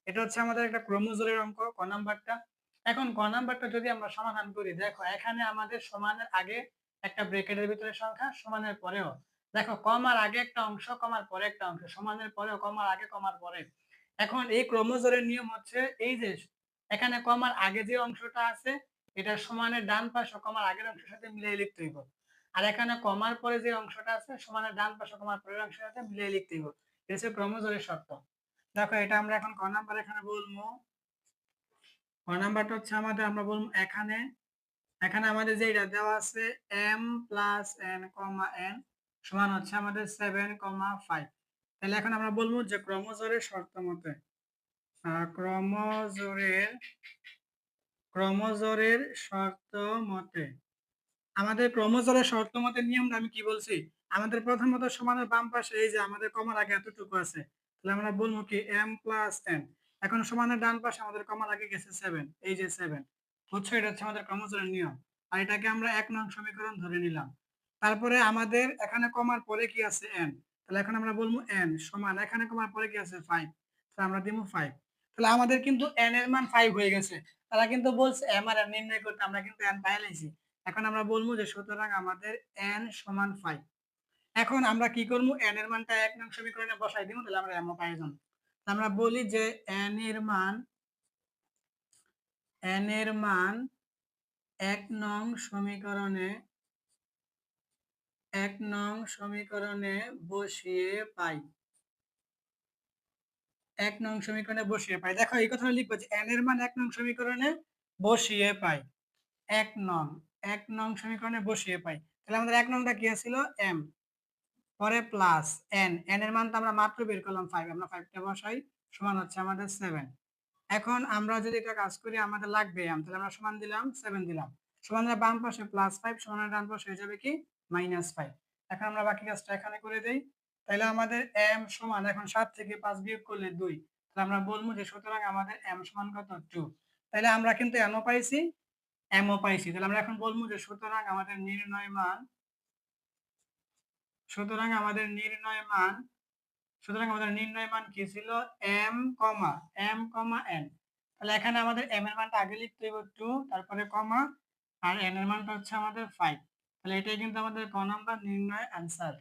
এটা হচ্ছে আমাদের একটা ক্রোমোজোমের অঙ্ক ক নাম্বারটা। এখন ক নাম্বারটা যদি আমরা সমাধান করি, দেখো এখানে আমাদের সমানের আগে একটা ব্র্যাকেটের ভিতরে সংখ্যা, সমানের পরেও দেখো কমার আগে একটা অংশ, কমার পরে একটা অংশ, সমানের পরেও কমার আগে কমার পরে। এখন এই ক্রোমোজোমের নিয়ম হচ্ছে এই যে এখানে কমার আগে যে অংশটা আছে এটা সমানের ডান পাশ ও কমার আগের অংশের সাথে মিলিয়ে লিখতে হইব। আর এখানে কমার পরে যে অংশটা আছে সমানের ডান পাশ ও কমার পরের অংশের সাথে মিলিয়ে লিখতে হইব। এটা হচ্ছে ক্রোমোজোমের শর্ত। দেখো এটা আমরা এখন ক নাম্বার এখানে বলবো। ক নাম্বারটা হচ্ছে আমাদের আমরা বলবো এখানে এখানে আমাদের যেটা দেওয়া আছে m+n, সমান হচ্ছে আমাদের 7,5। তাহলে এখন আমরা বলবো যে ক্রোমোজোমের শর্ত মতে ক্রোমোজোমের ক্রোমোজোমের শর্ত মতে আমাদের ক্রোমোজোমের শর্ত মতে নিয়মটা আমি কি বলছি, আমাদের প্রথমত সমানের বাম পাশে এই যে আমাদের কমার আগে এতটুকু আছে, তাহলে আমরা বলবো কি m+n। এখন সমানের ডান পাশে আমাদের কমার আগে গেছে 7, এই যে 7 বুঝছো, এটা হচ্ছে আমাদের ক্রোমোজোমের নিয়ম। আর এটাকে আমরা 1 নং সমীকরণ ধরে নিলাম। তারপরে আমাদের এখানে কমার পরে কি আছে n, তাহলে এখন আমরা বলবো n সমান এখানে কমার পরে কি আছে 5, তাহলে আমরা দিব 5। তাহলে আমাদের কিন্তু n এর মান 5 হয়ে গেছে। তারা কিন্তু বলছে m আর n নির্ণয় করতে, আমরা কিন্তু n পাই লাইছি। এখন আমরা বলবো যে সুতরাং আমাদের n সমান 5। এখন আমরা কি করবো, n এর মানটা 1 নং সমীকরণে বসাই দিব, তাহলে আমরা m পাই যাবো। আমরা বলি যে n এর মান 1 নং সমীকরণে বসিয়ে পাই। 1 নং সমীকরণে বসিয়ে পাই, দেখো এই কথাটা লিখবো যে n এর মান 1 নং সমীকরণে বসিয়ে পাই। 1 নং 1 নং সমীকরণে বসিয়ে পাই। তাহলে আমাদের 1 নংটা কি ছিল m, পরে প্লাস n, n এর মান তো আমরা মাত্র বের করলাম 5, আমরা 5টা বসাই, সমান হচ্ছে আমাদের 7। এখন আমরা যদি এটা কাজ করি আমাদের লাগবে m, তাহলে আমরা সমান দিলাম 7 দিলাম, সমানের বাম পাশে +5, সমানের ডান পাশে হয়ে যাবে কি -5। এখন আমরা বাকি কাজটা এখানে করে দেই। তাহলে আমাদের m সমান এখন 7 থেকে 5 বিয়োগ করলে 2, তাহলে আমরা বলবো যে সুতরাং আমাদের m সমান কত 2। তাহলে আমরা কিন্তু m ও পাইছি, m ও পাইছি। তাহলে আমরা এখন বলবো যে সুতরাং আমাদের নির্ণয় মান সুতরাং আমাদের নির্ণয় মান সুতরাং আমাদের নির্ণয় মান কি ছিল m, n। তাহলে এখানে আমাদের m এর মানটা আগে লিখতে হবে 2, তারপরে কমা, আর n এর মানটা হচ্ছে আমাদের 5। তাহলে এটাই কিন্তু আমাদের ক নাম্বার নির্ণয় অ্যান্সার।